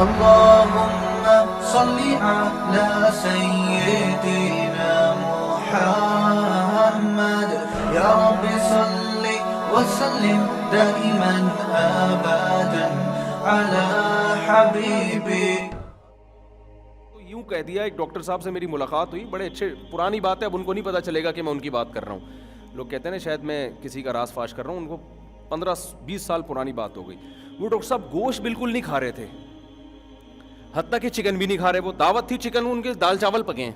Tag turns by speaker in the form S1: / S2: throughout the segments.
S1: اللهم صل على سيدنا محمد يا رب صل وسلم دائما ابدا على حبيبي.
S2: یوں کہہ دیا, ایک ڈاکٹر صاحب سے میری ملاقات ہوئی, بڑے اچھے, پرانی بات ہے, اب ان کو نہیں پتہ چلے گا کہ میں ان کی بات کر رہا ہوں. لوگ کہتے ہیں نا شاید میں کسی کا راز فاش کر رہا ہوں, ان کو 15-20 سال پرانی بات ہو گئی. وہ ڈاکٹر صاحب گوشت بالکل نہیں کھا رہے تھے, حتیٰ کہ چکن بھی نہیں کھا رہے. وہ دعوت تھی چکن, ان کے دال چاول پکے ہیں.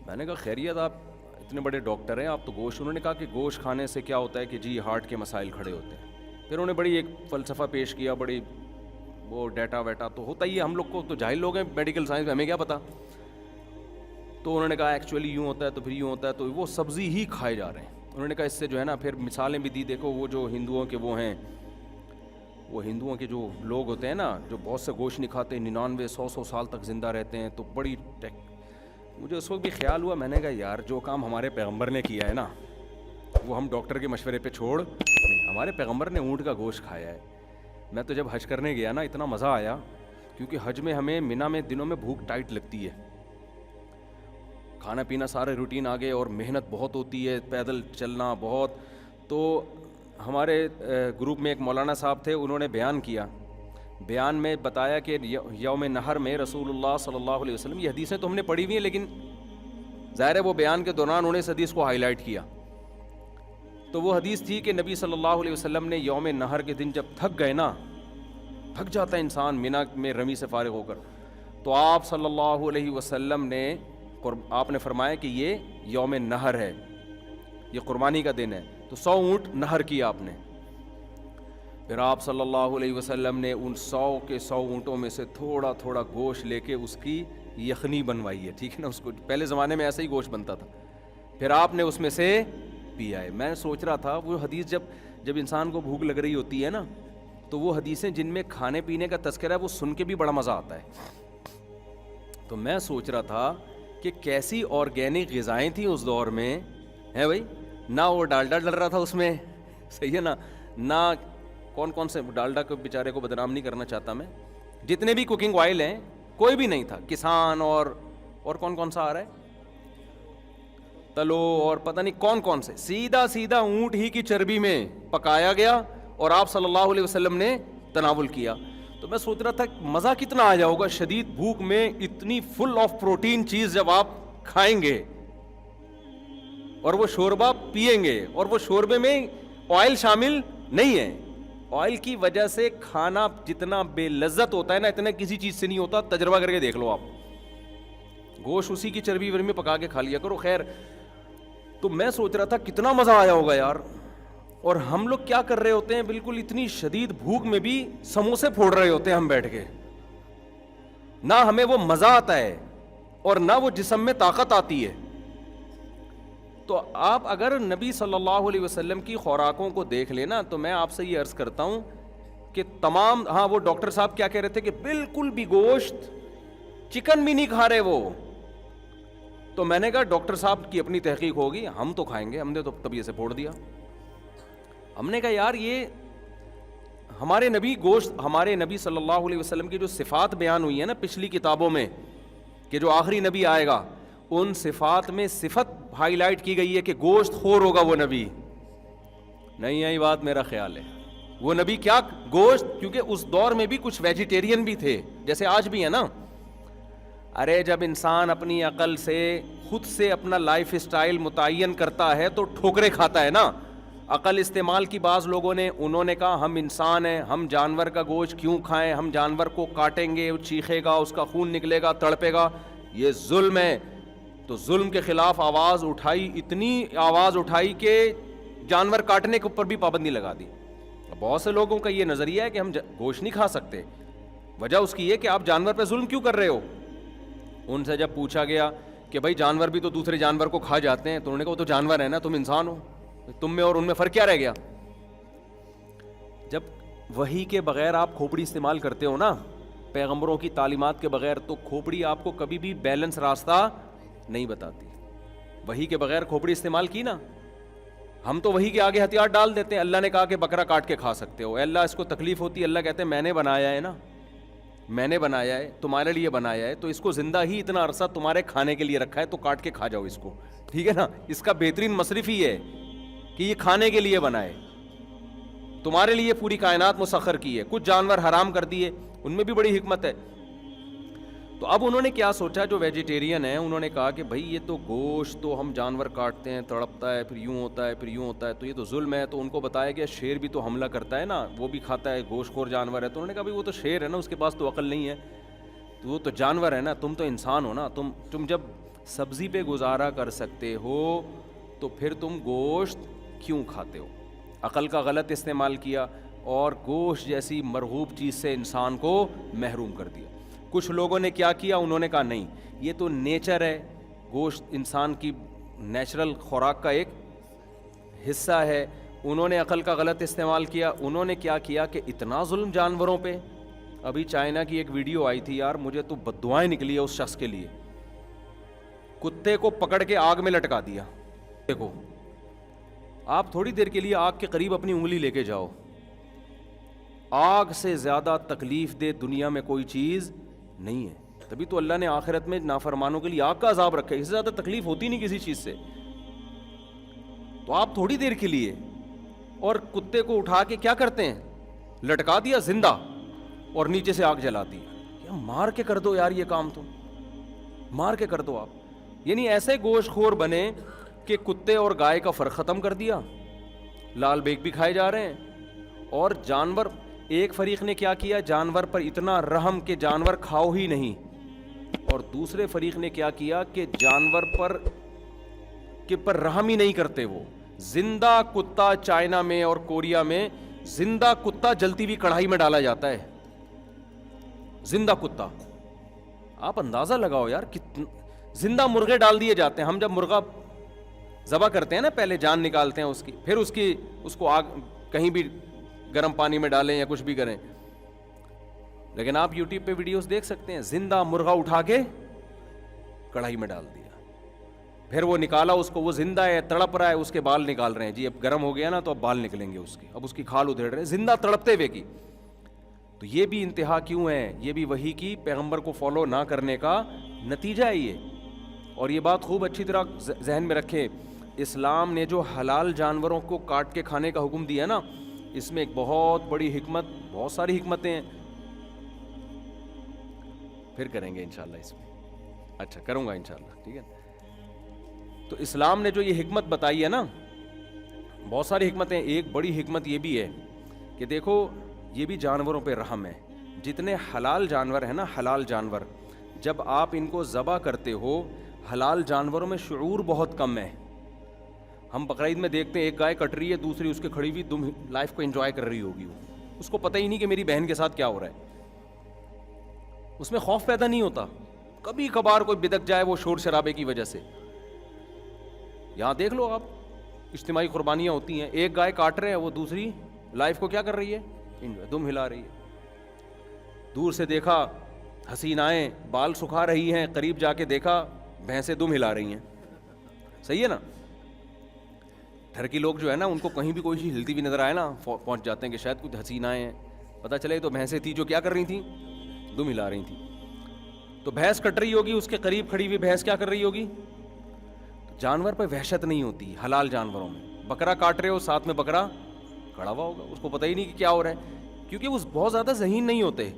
S2: میں نے کہا خیریت, آپ اتنے بڑے ڈاکٹر ہیں, آپ تو گوشت. انہوں نے کہا کہ گوشت کھانے سے کیا ہوتا ہے کہ جی ہارٹ کے مسائل کھڑے ہوتے ہیں. پھر انہوں نے بڑی ایک فلسفہ پیش کیا, بڑی وہ ڈیٹا ویٹا تو ہوتا ہی ہے, ہم لوگ کو تو جاہل لوگ ہیں میڈیکل سائنس میں, ہمیں کیا پتا. تو انہوں نے کہا ایکچولی یوں ہوتا ہے, تو پھر یوں ہوتا ہے, تو وہ سبزی ہی کھائے جا رہے ہیں. انہوں نے کہا اس سے جو ہے نا, پھر مثالیں بھی دی. دیکھو وہ جو ہندوؤں کے وہ ہیں, وہ ہندوؤں کے جو لوگ ہوتے ہیں نا, جو بہت سے گوشت نہیں کھاتے, 99-100 سال تک زندہ رہتے ہیں, تو بڑی مجھے اس وقت بھی خیال ہوا. میں نے کہا یار جو کام ہمارے پیغمبر نے کیا ہے نا, وہ ہم ڈاکٹر کے مشورے پہ چھوڑ نہیں. ہمارے پیغمبر نے اونٹ کا گوشت کھایا ہے. میں تو جب حج کرنے گیا نا, اتنا مزہ آیا, کیونکہ حج میں ہمیں مینا میں دنوں میں بھوک ٹائٹ لگتی ہے, کھانا پینا سارے روٹین آگے, اور محنت بہت ہوتی ہے, پیدل چلنا بہت. تو ہمارے گروپ میں ایک مولانا صاحب تھے, انہوں نے بیان کیا. بیان میں بتایا کہ یوم نہر میں رسول اللہ صلی اللہ علیہ وسلم, یہ حدیثیں تو ہم نے پڑھی ہوئی ہیں, لیکن ظاہر ہے وہ بیان کے دوران انہوں نے اس حدیث کو ہائی لائٹ کیا. تو وہ حدیث تھی کہ نبی صلی اللہ علیہ وسلم نے یوم نہر کے دن جب تھک گئے نا, تھک جاتا ہے انسان مینا میں رمی سے فارغ ہو کر, تو آپ صلی اللہ علیہ وسلم نے آپ نے فرمایا کہ یہ یوم نہر ہے, یہ قربانی کا دن ہے. تو 100 اونٹ نہر کیا آپ نے. پھر آپ صلی اللہ علیہ وسلم نے ان 100 کے 100 اونٹوں میں سے تھوڑا تھوڑا گوشت لے کے اس کی یخنی بنوائی ہے, ٹھیک ہے نا. اس کو پہلے زمانے میں ایسا ہی گوشت بنتا تھا. پھر آپ نے اس میں سے پیا ہے. میں سوچ رہا تھا وہ حدیث, جب انسان کو بھوک لگ رہی ہوتی ہے نا, تو وہ حدیثیں جن میں کھانے پینے کا تذکرہ ہے, وہ سن کے بھی بڑا مزہ آتا ہے. تو میں سوچ رہا تھا کہ کیسی آرگینک غذائیں تھیں اس دور میں, ہیں بھائی. نہ وہ ڈالڈا ڈل رہا تھا اس میں, صحیح ہے نا, نہ کون سے ڈالڈا کو بیچارے کو بدنام نہیں کرنا چاہتا میں, جتنے بھی کوکنگ آئل ہیں کوئی بھی نہیں تھا. کسان اور کون سا آ رہا ہے, تلو اور پتہ نہیں کون سے, سیدھا اونٹ ہی کی چربی میں پکایا گیا اور آپ صلی اللہ علیہ وسلم نے تناول کیا. تو میں سوچ رہا تھا مزہ کتنا آ جائے گا شدید بھوک میں اتنی فل آف پروٹین چیز جب آپ کھائیں گے اور وہ شوربہ پئیں گے, اور وہ شوربے میں آئل شامل نہیں ہے. آئل کی وجہ سے کھانا جتنا بے لذت ہوتا ہے نا, اتنا کسی چیز سے نہیں ہوتا. تجربہ کر کے دیکھ لو آپ, گوشت اسی کی چربی میں پکا کے کھا لیا کرو. خیر, تو میں سوچ رہا تھا کتنا مزہ آیا ہوگا یار. اور ہم لوگ کیا کر رہے ہوتے ہیں, بالکل اتنی شدید بھوک میں بھی سموسے پھوڑ رہے ہوتے ہیں ہم بیٹھ کے. نہ ہمیں وہ مزہ آتا ہے اور نہ وہ جسم میں طاقت آتی ہے. تو آپ اگر نبی صلی اللہ علیہ وسلم کی خوراکوں کو دیکھ لینا, تو میں آپ سے یہ عرض کرتا ہوں کہ تمام, ہاں وہ ڈاکٹر صاحب کیا کہہ رہے تھے کہ بالکل بھی گوشت چکن بھی نہیں کھا رہے وہ. تو میں نے کہا ڈاکٹر صاحب کی اپنی تحقیق ہوگی, ہم تو کھائیں گے, ہم نے تو طبیعت سے پھوڑ دیا. ہم نے کہا یار یہ ہمارے نبی گوشت, ہمارے نبی صلی اللہ علیہ وسلم کی جو صفات بیان ہوئی ہیں نا پچھلی کتابوں میں, کہ جو آخری نبی آئے گا, ان صفات میں صفت ہائی لائٹ کی گئی ہے کہ گوشت خور ہوگا وہ نبی. نہیں آئی بات, میرا خیال ہے وہ نبی کیا گوشت, کیونکہ اس دور میں بھی کچھ ویجیٹیرین بھی تھے جیسے آج بھی ہے نا. ارے جب انسان اپنی عقل سے خود سے اپنا لائف اسٹائل متعین کرتا ہے تو ٹھوکریں کھاتا ہے نا. عقل استعمال کی بعض لوگوں نے, انہوں نے کہا ہم انسان ہیں, ہم جانور کا گوشت کیوں کھائیں, ہم جانور کو کاٹیں گے, وہ چیخے گا, اس کا خون نکلے گا, تڑپے گا, یہ ظلم ہے. تو ظلم کے خلاف آواز اٹھائی, اتنی آواز اٹھائی کہ جانور کاٹنے کے اوپر بھی پابندی لگا دی. بہت سے لوگوں کا یہ نظریہ ہے کہ ہم گوشت نہیں کھا سکتے. وجہ اس کی یہ کہ آپ جانور پہ ظلم کیوں کر رہے ہو. ان سے جب پوچھا گیا کہ بھائی جانور بھی تو دوسرے جانور کو کھا جاتے ہیں, تو انہوں نے کہا وہ تو جانور ہے نا, تم انسان ہو, تم میں اور ان میں فرق کیا رہ گیا. جب وحی کے بغیر آپ کھوپڑی استعمال کرتے ہو نا, پیغمبروں کی تعلیمات کے بغیر, تو کھوپڑی آپ کو کبھی بھی بیلنس راستہ نہیں بتاتی. وحی کے بغیر کھوپڑی استعمال کی نا, ہم تو وحی کے آگے ہتھیار ڈال دیتے ہیں. اللہ نے کہا کہ بکرا کاٹ کے کھا سکتے ہو, اللہ اس کو تکلیف ہوتی ہے, اللہ کہتے ہیں میں نے بنایا ہے نا, میں نے بنایا ہے, تمہارے لیے بنایا ہے, تو اس کو زندہ ہی اتنا عرصہ تمہارے کھانے کے لیے رکھا ہے, تو کاٹ کے کھا جاؤ اس کو, ٹھیک ہے نا. اس کا بہترین مصرف ہی ہے کہ یہ کھانے کے لیے بنا ہے, تمہارے لیے پوری کائنات مسخر کی ہے. کچھ جانور حرام کر دیے, ان میں بھی بڑی حکمت ہے. تو اب انہوں نے کیا سوچا, جو ویجیٹیرین ہیں انہوں نے کہا کہ بھائی یہ تو گوشت تو ہم جانور کاٹتے ہیں, تڑپتا ہے, پھر یوں ہوتا ہے, پھر یوں ہوتا ہے, تو یہ تو ظلم ہے. تو ان کو بتایا گیا شیر بھی تو حملہ کرتا ہے نا, وہ بھی کھاتا ہے, گوشت خور جانور ہے. تو انہوں نے کہا بھائی وہ تو شیر ہے نا, اس کے پاس تو عقل نہیں ہے, تو وہ تو جانور ہے نا, تم تو انسان ہو نا. تم جب سبزی پہ گزارا کر سکتے ہو تو پھر تم گوشت کیوں کھاتے ہو؟ عقل کا غلط استعمال کیا اور گوشت جیسی مرغوب چیز سے انسان کو محروم کر دیا. کچھ لوگوں نے کیا کیا, انہوں نے کہا نہیں یہ تو نیچر ہے, گوشت انسان کی نیچرل خوراک کا ایک حصہ ہے. انہوں نے عقل کا غلط استعمال کیا. انہوں نے کیا کیا کہ اتنا ظلم جانوروں پہ. ابھی چائنا کی ایک ویڈیو آئی تھی یار, مجھے تو بددعائیں نکلی ہے اس شخص کے لیے. کتے کو پکڑ کے آگ میں لٹکا دیا. دیکھو آپ تھوڑی دیر کے لیے آگ کے قریب اپنی انگلی لے کے جاؤ, آگ سے زیادہ تکلیف دے دنیا میں کوئی چیز نہیں ہے. تبھی تو اللہ نے آخرت میں نافرمانوں کے لیے آگ کا عذاب رکھا ہے, اس سے زیادہ تکلیف ہوتی نہیں کسی چیز سے. تو آپ تھوڑی دیر کے لیے, اور کتے کو اٹھا کے کیا کرتے ہیں, لٹکا دیا زندہ اور نیچے سے آگ جلا دی. مار کے کر دو یار یہ کام, تو مار کے کر دو آپ. یعنی ایسے گوشت خور بنے کہ کتے اور گائے کا فرق ختم کر دیا, لال بیگ بھی کھائے جا رہے ہیں. اور جانور, ایک فریق نے کیا کیا, جانور پر اتنا رحم کہ جانور کھاؤ ہی نہیں, اور دوسرے فریق نے کیا کیا کہ جانور پر رحم ہی نہیں کرتے. وہ زندہ کتا چائنا میں اور کوریا میں زندہ کتا جلتی ہوئی کڑھائی میں ڈالا جاتا ہے, زندہ کتا. آپ اندازہ لگاؤ یار, کتنا زندہ مرغے ڈال دیے جاتے ہیں. ہم جب مرغا ذبح کرتے ہیں نا, پہلے جان نکالتے ہیں اس کی, پھر اس کو آگ کہیں بھی گرم پانی میں ڈالیں یا کچھ بھی کریں. لیکن آپ یوٹیوب پہ ویڈیوز دیکھ سکتے ہیں, زندہ مرغا اٹھا کے کڑھائی میں ڈال دیا, پھر وہ نکالا اس کو, وہ زندہ ہے, تڑپ رہا ہے, اس کے بال نکال رہے ہیں. جی اب گرم ہو گیا نا تو اب بال نکلیں گے اس کے, اب اس کی کھال ادھیڑ رہے ہیں, زندہ تڑپتے ہوئے کی. تو یہ بھی انتہا کیوں ہے؟ یہ بھی وحی کی پیغمبر کو فالو نہ کرنے کا نتیجہ ہے یہ. اور یہ بات خوب اچھی طرح ذہن میں رکھیں, اسلام نے جو حلال جانوروں کو کاٹ کے کھانے کا حکم دیا نا, اس میں ایک بہت بڑی حکمت, بہت ساری حکمتیں ہیں, پھر کریں گے انشاءاللہ اس میں. اچھا کروں گا انشاءاللہ, ٹھیک ہے. تو اسلام نے جو یہ حکمت بتائی ہے نا, بہت ساری حکمتیں. ایک بڑی حکمت یہ بھی ہے کہ دیکھو یہ بھی جانوروں پہ رحم ہے. جتنے حلال جانور ہیں نا, حلال جانور, جب آپ ان کو ذبح کرتے ہو, حلال جانوروں میں شعور بہت کم ہے. ہم بقرعید میں دیکھتے ہیں ایک گائے کٹ رہی ہے, دوسری اس کے کھڑی ہوئی دم لائف کو انجوائے کر رہی ہوگی, اس کو پتہ ہی نہیں کہ میری بہن کے ساتھ کیا ہو رہا ہے. اس میں خوف پیدا نہیں ہوتا. کبھی کبھار کوئی بدک جائے وہ شور شرابے کی وجہ سے. یہاں دیکھ لو آپ, اجتماعی قربانیاں ہوتی ہیں, ایک گائے کاٹ رہے ہیں, وہ دوسری لائف کو کیا کر رہی ہے, دم ہلا رہی ہے. دور سے دیکھا حسینائیں بال سکھا رہی ہیں, قریب جا کے دیکھا بھینسیں دم ہلا رہی ہیں. صحیح ہے نا. ٹھرکی لوگ جو ہے نا, ان کو کہیں بھی کوئی چیز ہلتی ہوئی نظر آئے نا, پہنچ جاتے ہیں کہ شاید کچھ حسینائیں ہیں. پتہ چلے تو بھینسیں تھی جو کیا کر رہی تھیں, دم ہلا رہی تھیں. تو بھینس کٹ رہی ہوگی, اس کے قریب کھڑی ہوئی بھینس کیا کر رہی ہوگی. جانور پہ وحشت نہیں ہوتی حلال جانوروں میں. بکرا کاٹ رہے ہو, ساتھ میں بکرا کھڑا ہوا ہوگا, اس کو پتہ ہی نہیں کہ کیا ہو رہا ہے, کیونکہ وہ بہت زیادہ ذہین نہیں ہوتے,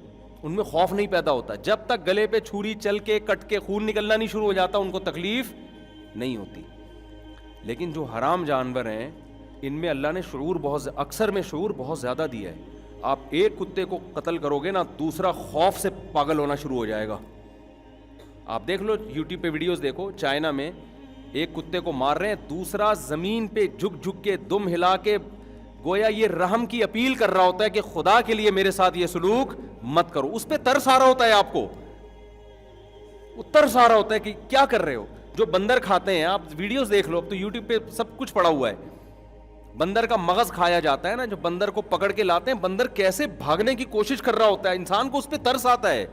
S2: ان میں خوف نہیں پیدا ہوتا. جب تک گلے پہ چھری چل کے کٹ کے خون نکلنا نہیں شروع ہو جاتا, ان کو تکلیف نہیں ہوتی. لیکن جو حرام جانور ہیں, ان میں اللہ نے شعور بہت, اکثر میں شعور بہت زیادہ دیا ہے. آپ ایک کتے کو قتل کرو گے نا, دوسرا خوف سے پاگل ہونا شروع ہو جائے گا. آپ دیکھ لو یوٹیوب پہ ویڈیوز دیکھو, چائنا میں ایک کتے کو مار رہے ہیں, دوسرا زمین پہ جھک جھک کے دم ہلا کے گویا یہ رحم کی اپیل کر رہا ہوتا ہے کہ خدا کے لیے میرے ساتھ یہ سلوک مت کرو. اس پہ ترس آ رہا ہوتا ہے آپ کو, وہ ترس آ رہا ہوتا ہے کہ کیا کر رہے ہو. جو بندر کھاتے ہیں, آپ ویڈیوز دیکھ لو, اب تو یوٹیوب پہ سب کچھ پڑا ہوا ہے. بندر کا مغز کھایا جاتا ہے نا, جو بندر کو پکڑ کے لاتے ہیں, بندر کیسے بھاگنے کی کوشش کر رہا ہوتا ہے. انسان کو اس پہ ترس آتا ہے,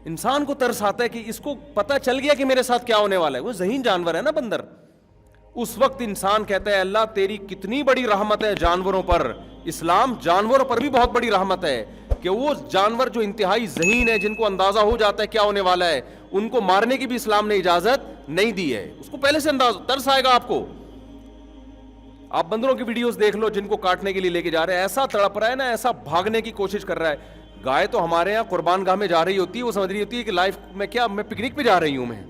S2: انسان کو ترس آتا ہے کہ اس کو پتہ چل گیا کہ میرے ساتھ کیا ہونے والا ہے. وہ ذہین جانور ہے نا بندر. اس وقت انسان کہتا ہے اللہ تیری کتنی بڑی رحمت ہے جانوروں پر. اسلام جانوروں پر بھی بہت بڑی رحمت ہے. کہ وہ جانور جو انتہائی ذہین ہے, جن کو اندازہ ہو جاتا ہے کیا ہونے والا ہے, ان کو مارنے کی بھی اسلام نے اجازت نہیں دی ہے. اس کو پہلے سے ترس آئے گا آپ کو. آپ بندروں کی ویڈیوز دیکھ لو جن کو کاٹنے کے لیے لے کے جا رہے ہیں, ایسا تڑپ رہا ہے نا, ایسا بھاگنے کی کوشش کر رہا ہے. گائے تو ہمارے یہاں قربان گاہ میں جا رہی ہوتی ہے, وہ سمجھ رہی ہوتی ہے کہ لائف میں کیا, میں پکنک پہ جا رہی ہوں. میں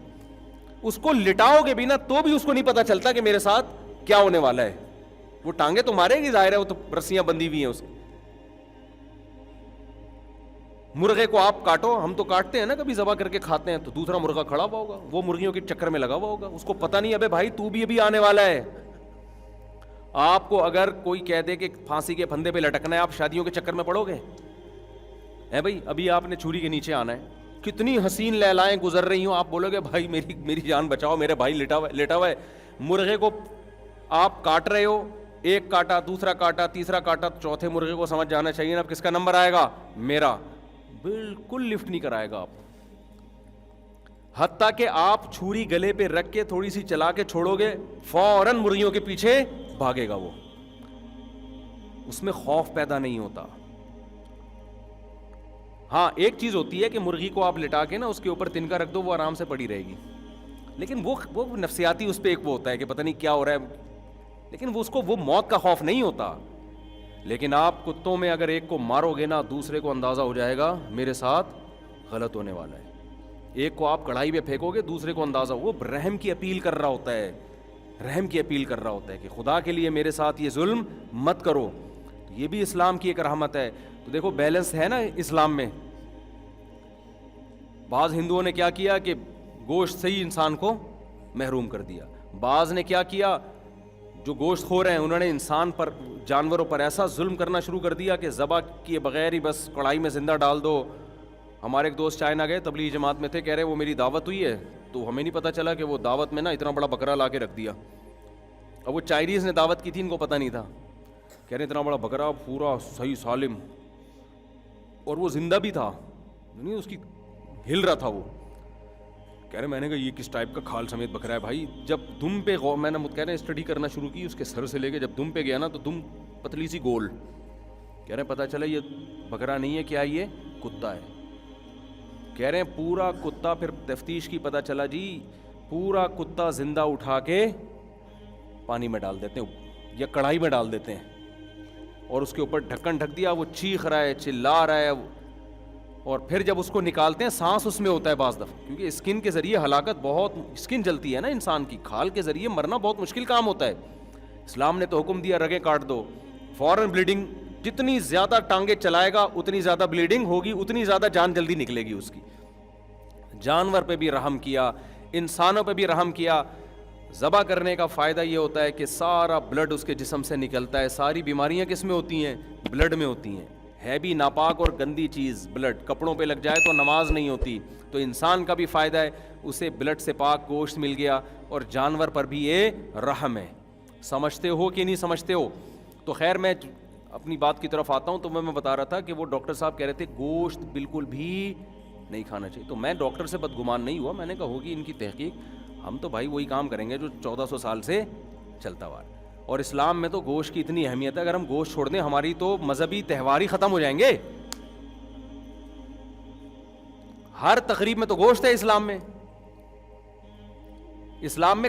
S2: اس کو لٹاؤ گے بھی نا تو بھی اس کو نہیں پتا چلتا کہ میرے ساتھ کیا ہونے والا ہے. وہ ٹانگیں تو مارے گی, ظاہر ہے, وہ تو رسیاں بندھی ہوئی ہیں اس کی. مرغے کو آپ کاٹو, ہم تو کاٹتے ہیں نا کبھی ذبح کر کے کھاتے ہیں, تو دوسرا مرغا کھڑا ہوا ہوگا, وہ مرغیوں کے چکر میں لگا ہوا ہوگا, اس کو پتہ نہیں ابے بھائی تو بھی ابھی آنے والا ہے. آپ کو اگر کوئی کہہ دے کہ پھانسی کے پھندے پہ لٹکنا ہے, آپ شادیوں کے چکر میں پڑو گے؟ ہے بھائی, ابھی آپ نے چھری کے نیچے آنا ہے, کتنی حسین لیلائیں گزر رہی ہوں, آپ بولو گے بھائی میری جان بچاؤ, میرے بھائی لیٹا ہوا ہے. مرغے کو آپ کاٹ رہے ہو, ایک کاٹا, دوسرا کاٹا, تیسرا کاٹا, چوتھے مرغے کو سمجھ جانا چاہیے نا اب کس کا نمبر آئے گا, میرا. بالکل لفٹ نہیں کرائے گا آپ, حتیٰ کہ آپ چھری گلے پہ رکھ کے تھوڑی سی چلا کے چھوڑو گے, فوراً مرغیوں کے پیچھے بھاگے گا. وہ اس میں خوف پیدا نہیں ہوتا. ہاں ایک چیز ہوتی ہے کہ مرغی کو آپ لٹا کے نا اس کے اوپر تنکا رکھ دو, وہ آرام سے پڑی رہے گی, لیکن وہ نفسیاتی اس پہ ایک وہ ہوتا ہے کہ پتہ نہیں کیا ہو رہا ہے, لیکن وہ اس کو وہ موت کا خوف نہیں ہوتا. لیکن آپ کتوں میں اگر ایک کو مارو گے نا, دوسرے کو اندازہ ہو جائے گا میرے ساتھ غلط ہونے والا ہے. ایک کو آپ کڑھائی پہ پھینکو گے, دوسرے کو اندازہ, وہ رحم کی اپیل کر رہا ہوتا ہے, رحم کی اپیل کر رہا ہوتا ہے کہ خدا کے لیے میرے ساتھ یہ ظلم مت کرو. یہ بھی اسلام کی ایک رحمت ہے. تو دیکھو بیلنس ہے نا اسلام میں. بعض ہندوؤں نے کیا کیا کہ گوشت سے ہی انسان کو محروم کر دیا, بعض نے کیا کیا, جو گوشت خور ہیں انہوں نے انسان پر, جانوروں پر ایسا ظلم کرنا شروع کر دیا کہ ذبح کیے بغیر ہی بس کڑھائی میں زندہ ڈال دو. ہمارے ایک دوست چائنا گئے, تبلیغی جماعت میں تھے, کہہ رہے وہ میری دعوت ہوئی ہے, تو ہمیں نہیں پتا چلا کہ وہ دعوت میں نا اتنا بڑا بکرا لا کے رکھ دیا. اب وہ چائنیز نے دعوت کی تھی, ان کو پتہ نہیں تھا, کہہ رہے اتنا بڑا بکرا پورا صحیح سالم, اور وہ زندہ بھی تھا, نہیں اس کی ہل رہا تھا. وہ کہہ رہے, میں نے کہا یہ کس ٹائپ کا کھال سمیت بکرا ہے بھائی. جب دم پہ میں نے کہہ رہے اسٹڈی کرنا شروع کی, اس کے سر سے لے کے جب دم پہ گیا نا تو دم پتلی سی گول. کہہ رہے پتہ چلا یہ بکرا نہیں ہے, کیا یہ کتا ہے. کہہ رہے ہیں پورا کتا, پھر تفتیش کی پتہ چلا جی پورا کتا زندہ اٹھا کے پانی میں ڈال دیتے ہیں یا کڑھائی میں ڈال دیتے ہیں, اور اس کے اوپر ڈھکن ڈھک دیا, وہ چیخ رہا ہے, چلا رہا ہے, اور پھر جب اس کو نکالتے ہیں سانس اس میں ہوتا ہے بعض دفعہ, کیونکہ اسکن کے ذریعے ہلاکت, بہت اسکن جلتی ہے نا انسان کی, کھال کے ذریعے مرنا بہت مشکل کام ہوتا ہے. اسلام نے تو حکم دیا رگیں کاٹ دو, فوراً بلیڈنگ, جتنی زیادہ ٹانگیں چلائے گا اتنی زیادہ بلیڈنگ ہوگی, اتنی زیادہ جان جلدی نکلے گی اس کی. جانور پہ بھی رحم کیا, انسانوں پہ بھی رحم کیا. ذبح کرنے کا فائدہ یہ ہوتا ہے کہ سارا بلڈ اس کے جسم سے نکلتا ہے. ساری بیماریاں کس میں ہوتی ہیں؟ بلڈ میں ہوتی ہیں. ہے بھی ناپاک اور گندی چیز بلڈ, کپڑوں پہ لگ جائے تو نماز نہیں ہوتی. تو انسان کا بھی فائدہ ہے, اسے بلڈ سے پاک گوشت مل گیا, اور جانور پر بھی یہ رحم ہے. سمجھتے ہو کہ نہیں سمجھتے ہو؟ تو خیر میں اپنی بات کی طرف آتا ہوں. تو میں بتا رہا تھا کہ وہ ڈاکٹر صاحب کہہ رہے تھے گوشت بالکل بھی نہیں کھانا چاہیے. تو میں ڈاکٹر سے بدگمان نہیں ہوا, میں نے کہا ہوگی ان کی تحقیق, ہم تو بھائی وہی کام کریں گے جو 1400 سال سے چلتا ہوا ہے. اور اسلام میں تو گوشت کی اتنی اہمیت ہے, اگر ہم گوشت چھوڑ دیں ہماری تو مذہبی تہوار ہی ختم ہو جائیں گے. ہر تقریب میں تو گوشت ہے اسلام میں. اسلام میں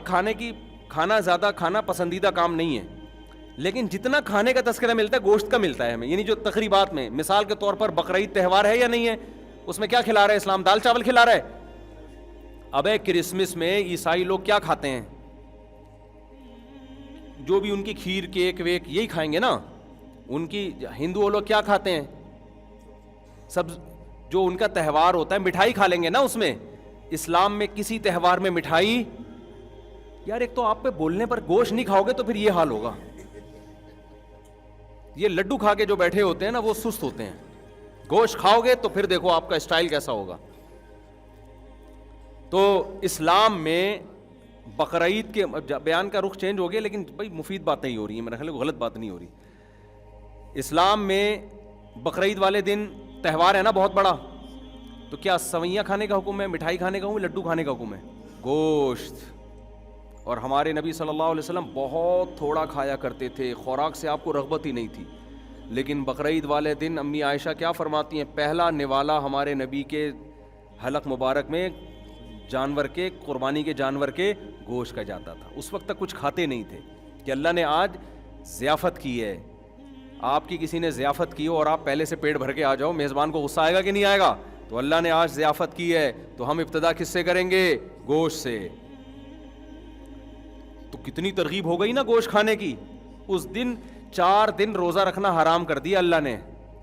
S2: کھانا زیادہ کھانا پسندیدہ کام نہیں ہے, لیکن جتنا کھانے کا تذکرہ ملتا ہے گوشت کا ملتا ہے ہمیں. یعنی جو تقریبات میں, مثال کے طور پر بقرعید تہوار ہے یا نہیں ہے, اس میں کیا کھلا رہا ہے اسلام؟ دال چاول کھلا رہا ہے. ابے کرسمس میں عیسائی لوگ کیا کھاتے ہیں؟ جو بھی ان کی کھیر کیک ویک یہی کھائیں گے نا. ان کی ہندو لوگ کیا کھاتے ہیں؟ سب جو ان کا تہوار ہوتا ہے مٹھائی کھا لیں گے نا اس میں. اسلام میں کسی تہوار میں مٹھائی, یار ایک تو آپ پہ بولنے پر گوشت نہیں کھاؤ گے تو پھر یہ حال ہوگا. یہ لڈو کھا کے جو بیٹھے ہوتے ہیں نا وہ سست ہوتے ہیں, گوشت کھاؤ گے تو پھر دیکھو آپ کا اسٹائل کیسا ہوگا. تو اسلام میں بقرعید کے بیان کا رخ چینج ہو گیا, لیکن بھائی مفید باتیں ہی ہو رہی ہیں, میرا خیال ہے غلط بات نہیں ہو رہی. اسلام میں بقرعید والے دن تہوار ہے نا بہت بڑا, تو کیا سوئیاں کھانے کا حکم ہے, مٹھائی کھانے کا حکم ہے, لڈو کھانے کا حکم ہے؟ گوشت. اور ہمارے نبی صلی اللہ علیہ وسلم بہت تھوڑا کھایا کرتے تھے, خوراک سے آپ کو رغبت ہی نہیں تھی. لیکن بقرعید والے دن امی عائشہ کیا فرماتی ہیں, پہلا نوالا ہمارے نبی کے حلق مبارک میں جانور کے, قربانی کے جانور کے گوشت کا جاتا تھا. اس وقت تک کچھ کھاتے نہیں تھے کہ اللہ نے آج ضیافت کی ہے, آپ کی کسی نے ضیافت کی ہو اور آپ پہلے سے پیٹ بھر کے آ جاؤ, میزبان کو غصہ آئے گا کہ نہیں آئے گا؟ تو اللہ نے آج ضیافت کی ہے تو ہم ابتدا کس سے کریں گے؟ گوشت سے. تو کتنی ترغیب ہو گئی نا گوشت کھانے کی. اس دن 4 دن روزہ رکھنا حرام کر دیا اللہ نے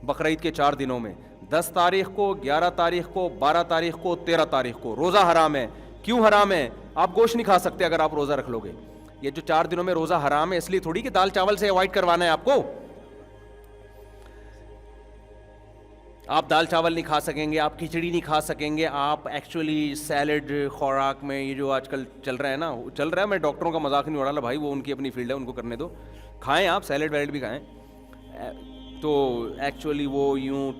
S2: بقرعید کے 4 دنوں میں, 10 تاریخ کو, 11 تاریخ کو, 12 تاریخ کو, 13 تاریخ کو روزہ حرام ہے. کیوں حرام ہے؟ آپ گوشت نہیں کھا سکتے اگر آپ روزہ رکھ لو گے. یہ جو 4 دنوں میں روزہ حرام ہے اس لیے تھوڑی کہ دال چاول سے اوائڈ کروانا ہے آپ کو. آپ دال چاول نہیں کھا سکیں گے, آپ کھچڑی نہیں کھا سکیں گے, آپ ایکچولی سیلڈ خوراک میں یہ جو آج کل چل رہا ہے نا, چل رہا ہے, میں ڈاکٹروں کا مذاق نہیں اڑا رہا بھائی, وہ ان کی اپنی فیلڈ ہے, ان کو کرنے دو, کھائیں آپ سیلڈ ویلڈ بھی کھائیں. تو ایکچولی وہ یوں,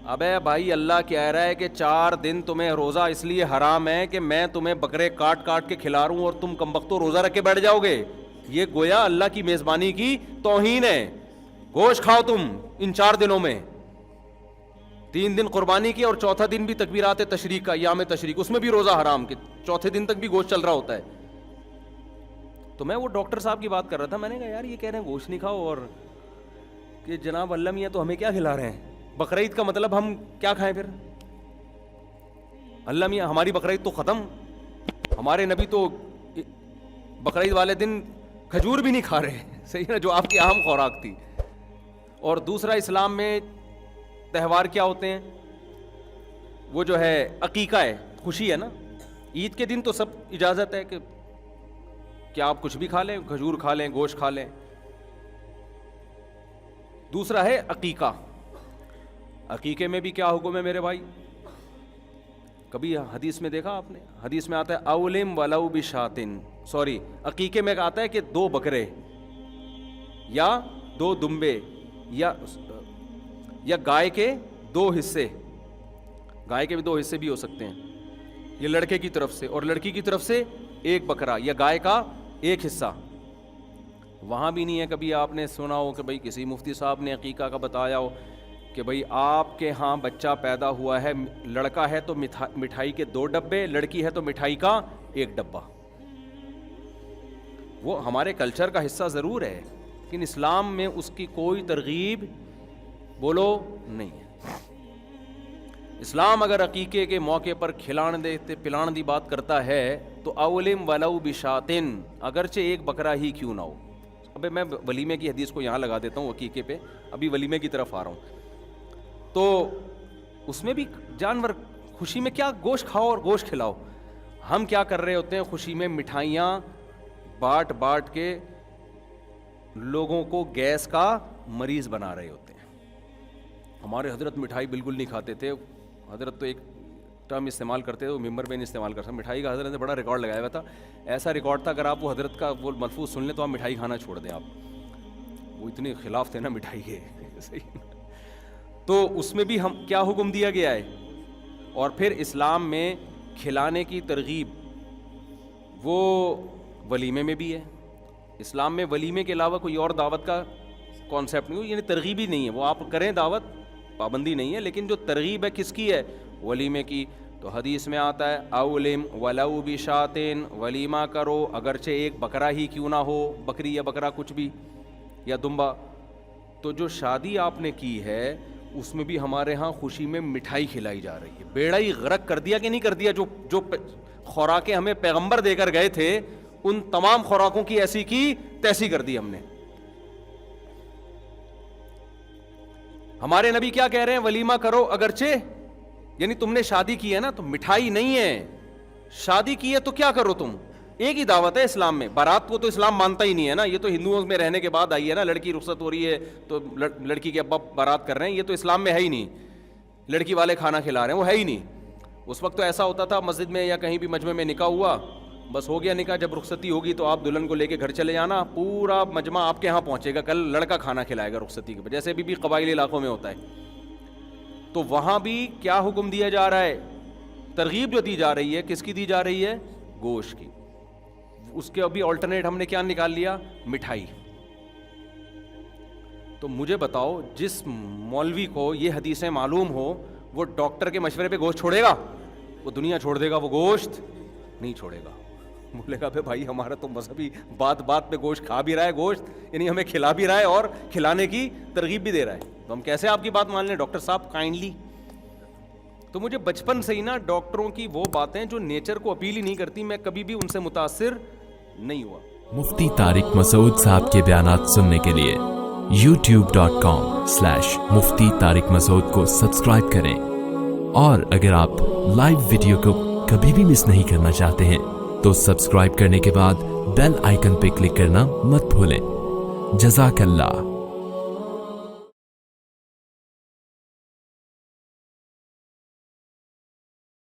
S2: ابے بھائی اللہ کہہ رہا ہے کہ 4 دن تمہیں روزہ اس لیے حرام ہے کہ میں تمہیں بکرے کاٹ کاٹ کے کھلا رہا ہوں اور تم کمبختو روزہ رکھ کے بیٹھ جاؤ گے. یہ گویا اللہ کی میزبانی کی توہین ہے. گوشت کھاؤ تم ان 4 دنوں میں, 3 دن قربانی کی اور چوتھا دن بھی تکبیرات تشریق کا, ایام تشریق, اس میں بھی روزہ حرام کے چوتھے دن تک بھی گوشت چل رہا ہوتا ہے. تو میں وہ ڈاکٹر صاحب کی بات کر رہا تھا, میں نے کہا یار یہ کہہ رہے ہیں گوشت نہیں کھاؤ اور کہ جناب اللہ میاں تو ہمیں کیا کھلا رہے ہیں؟ بقرعید کا مطلب ہم کیا کھائیں پھر؟ اللہ میاں ہماری بقرعید تو ختم, ہمارے نبی تو بقرعید والے دن کھجور بھی نہیں کھا رہے, صحیح نا, جو آپ کی اہم خوراک تھی. اور دوسرا اسلام میں تہوار کیا ہوتے ہیں؟ وہ جو ہے عقیقہ ہے, خوشی ہے نا. عید کے دن تو سب اجازت ہے کہ آپ کچھ بھی کھا لیں, کھجور کھا لیں, گوشت کھا لیں. دوسرا ہے عقیقہ. عقیقے میں بھی کیا حکم ہے میرے بھائی؟ کبھی حدیث میں دیکھا آپ نے؟ حدیث میں آتا ہے اولم ولو بشاتن, سوری عقیقے میں آتا ہے کہ 2 بکرے یا 2 دمبے یا گائے کے 2 حصے, گائے کے بھی 2 حصے بھی ہو سکتے ہیں, یہ لڑکے کی طرف سے, اور لڑکی کی طرف سے 1 بکرا یا گائے کا 1 حصہ. وہاں بھی نہیں ہے کبھی آپ نے سنا ہو کہ بھئی کسی مفتی صاحب نے عقیقہ کا بتایا ہو کہ بھئی آپ کے ہاں بچہ پیدا ہوا ہے, لڑکا ہے تو مٹھائی کے 2 ڈبے, لڑکی ہے تو مٹھائی کا 1 ڈبہ. وہ ہمارے کلچر کا حصہ ضرور ہے لیکن اسلام میں اس کی کوئی ترغیب بولو نہیں ہے. اسلام اگر عقیقے کے موقع پر کھلان دیتے پلان دی بات کرتا ہے تو اولم ولو بشاتن, اگرچہ 1 بکرا ہی کیوں نہ ہو. ابے میں ولیمے کی حدیث کو یہاں لگا دیتا ہوں عقیقے پہ, ابھی ولیمے کی طرف آ رہا ہوں. تو اس میں بھی جانور, خوشی میں کیا گوشت کھاؤ اور گوشت کھلاؤ. ہم کیا کر رہے ہوتے ہیں خوشی میں؟ مٹھائیاں بانٹ بانٹ کے لوگوں کو گیس کا مریض بنا رہے ہوتے ہیں. ہمارے حضرت مٹھائی بالکل نہیں کھاتے تھے. حضرت تو ایک ٹرم استعمال کرتے تھے, وہ ممبر پہ نہیں استعمال کر سکتے. مٹھائی کا حضرت نے بڑا ریکارڈ لگایا ہوا تھا, ایسا ریکارڈ تھا اگر آپ وہ حضرت کا وہ ملفوظ سن لیں تو آپ مٹھائی کھانا چھوڑ دیں. آپ وہ اتنے خلاف تھے نا مٹھائی کے, صحیح. تو اس میں بھی ہم کیا حکم دیا گیا ہے؟ اور پھر اسلام میں کھلانے کی ترغیب وہ ولیمے میں بھی ہے. اسلام میں ولیمے کے علاوہ کوئی اور دعوت کا کانسیپٹ نہیں, یعنی ترغیب ہی نہیں ہے. وہ آپ کریں دعوت, پابندی نہیں ہے, لیکن جو ترغیب ہے کس کی ہے؟ ولیمے کی. تو حدیث میں آتا ہے اولم ولو بشاتن, ولیمہ کرو اگرچہ 1 بکرا ہی کیوں نہ ہو, بکری یا بکرا کچھ بھی, یا دمبا. تو جو شادی آپ نے کی ہے اس میں بھی ہمارے ہاں خوشی میں مٹھائی کھلائی جا رہی ہے. بیڑا ہی غرق کر دیا کہ نہیں کر دیا؟ جو خوراکیں ہمیں پیغمبر دے کر گئے تھے ان تمام خوراکوں کی ایسی کی تیسی کر دی ہم نے. ہمارے نبی کیا کہہ رہے ہیں؟ ولیمہ کرو اگرچہ, یعنی تم نے شادی کی ہے نا تو مٹھائی نہیں ہے. شادی کی ہے تو کیا کرو تم؟ ایک ہی دعوت ہے اسلام میں. بارات کو تو اسلام مانتا ہی نہیں ہے نا, یہ تو ہندوؤں میں رہنے کے بعد آئی ہے نا. لڑکی رخصت ہو رہی ہے تو لڑکی کے ابا بارات کر رہے ہیں, یہ تو اسلام میں ہے ہی نہیں. لڑکی والے کھانا کھلا رہے ہیں, وہ ہے ہی نہیں. اس وقت تو ایسا ہوتا تھا مسجد میں یا کہیں بھی مجمع میں نکاح ہوا, بس ہو گیا نکاح, جب رخصتی ہوگی تو آپ دلہن کو لے کے گھر چلے جانا, پورا مجمع آپ کے ہاں پہنچے گا, کل لڑکا کھانا کھلائے گا رخصتی کے, جیسے بھی قبائلی علاقوں میں ہوتا ہے. تو وہاں بھی کیا حکم دیا جا رہا ہے؟ ترغیب جو دی جا رہی ہے کس کی دی جا رہی ہے؟ گوشت کی. اس کے ابھی آلٹرنیٹ ہم نے کیا نکال لیا؟ مٹھائی. تو مجھے بتاؤ جس مولوی کو یہ حدیثیں معلوم ہو وہ ڈاکٹر کے مشورے پہ گوشت چھوڑے گا؟ وہ دنیا چھوڑ دے گا، وہ گوشت نہیں چھوڑے گا. بولے گا بھائی ہمارا تو مذہبی بات بات پہ گوشت کھا بھی رہا ہے، گوشت یعنی ہمیں کھلا بھی رہا ہے اور کھلانے کی ترغیب بھی دے رہا ہے، تو ہم کیسے آپ کی بات مان لیں ڈاکٹر صاحب کائنڈلی. تو مجھے بچپن سے ہی نا ڈاکٹروں کی وہ باتیں جو نیچر کو اپیل ہی نہیں کرتی، میں کبھی بھی ان سے متاثر نہیں ہوا.
S3: مفتی طارق مسعود صاحب کے بیانات سننے کے لیے youtube.com/مفتی طارق مسعود کو سبسکرائب کریں، اور اگر آپ لائیو ویڈیو کو کبھی بھی مس نہیں کرنا چاہتے ہیں تو سبسکرائب کرنے کے بعد بیل آئیکن پہ کلک کرنا مت بھولیں. جزاک اللہ.